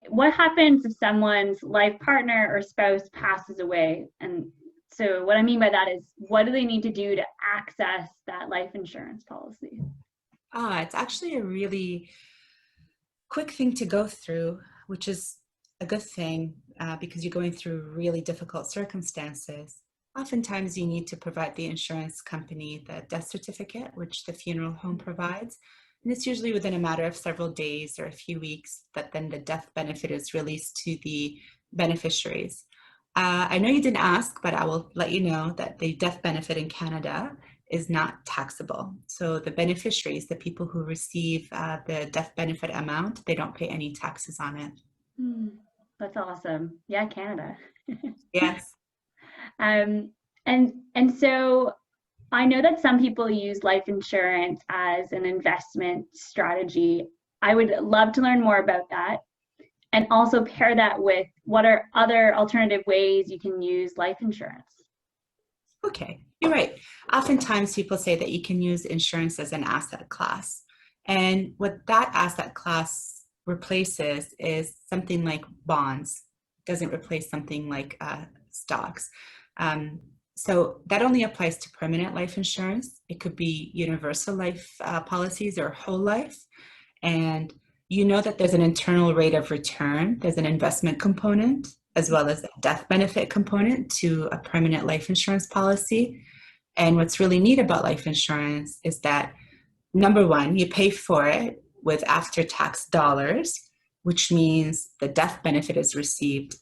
what happens if someone's life partner or spouse passes away? And so what I mean by that is, what do they need to do to access that life insurance policy? It's actually a really quick thing to go through, which is a good thing because you're going through really difficult circumstances. Oftentimes, you need to provide the insurance company the death certificate, which the funeral home provides. And it's usually within a matter of several days or a few weeks that then the death benefit is released to the beneficiaries. I know you didn't ask, but I will let you know that the death benefit in Canada is not taxable. So the beneficiaries, the people who receive the death benefit amount, they don't pay any taxes on it. Hmm, that's awesome. Yeah, Canada. Yes. Um, and so I know that some people use life insurance as an investment strategy. I would love to learn more about that and also pair that with what are other alternative ways you can use life insurance. Okay, you're right. Oftentimes people say that you can use insurance as an asset class. And what that asset class replaces is something like bonds. It doesn't replace something like stocks. Um, so that only applies to permanent life insurance. It could be universal life policies or whole life. And you know that there's an internal rate of return, there's an investment component, as well as a death benefit component to a permanent life insurance policy. And what's really neat about life insurance is that number one, you pay for it with after tax dollars, which means the death benefit is received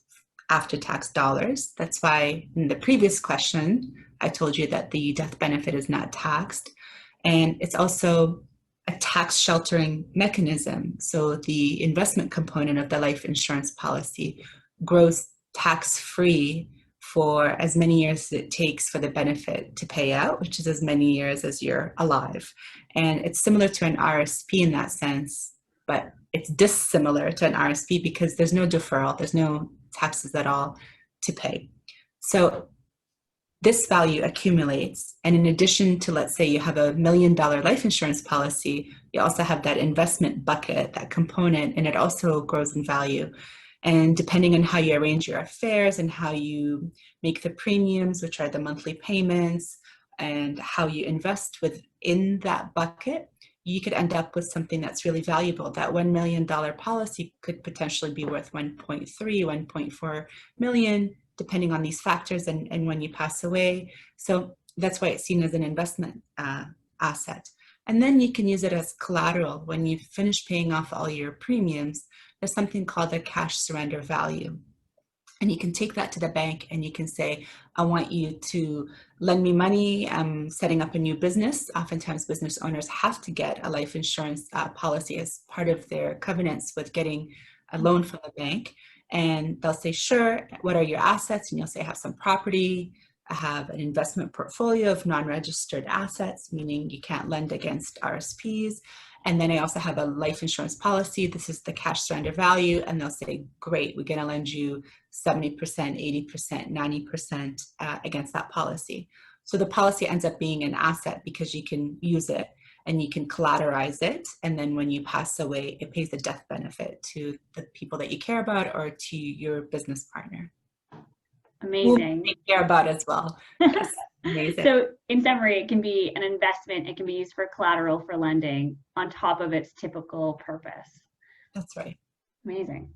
after tax dollars. That's why in the previous question, I told you that the death benefit is not taxed. And it's also a tax sheltering mechanism. So the investment component of the life insurance policy grows tax free for as many years as it takes for the benefit to pay out, which is as many years as you're alive. And it's similar to an RSP in that sense, but it's dissimilar to an RSP because there's no deferral, there's no taxes at all to pay. So this value accumulates. And in addition to, let's say you have $1 million life insurance policy, you also have that investment bucket, that component, and it also grows in value. And depending on how you arrange your affairs and how you make the premiums, which are the monthly payments, and how you invest within that bucket, you could end up with something that's really valuable. That $1 million policy could potentially be worth 1.3, 1.4 million, depending on these factors and when you pass away. So that's why it's seen as an investment asset. And then you can use it as collateral. When you finish paying off all your premiums, there's something called a cash surrender value. And you can take that to the bank and you can say, I want you to lend me money. I'm setting up a new business. Oftentimes business owners have to get a life insurance policy as part of their covenants with getting a loan from the bank. And they'll say, sure, what are your assets? And you'll say, I have some property. I have an investment portfolio of non-registered assets, meaning you can't lend against RSPs. And then I also have a life insurance policy. This is the cash surrender value. And they'll say, great, we're going to lend you 70%, 80%, 90% against that policy. So the policy ends up being an asset because you can use it and you can collateralize it. And then when you pass away, it pays the death benefit to the people that you care about or to your business partner. Amazing. Who you care about as well. Yes, amazing. So in summary, it can be an investment. It can be used for collateral for lending on top of its typical purpose. That's right. Amazing.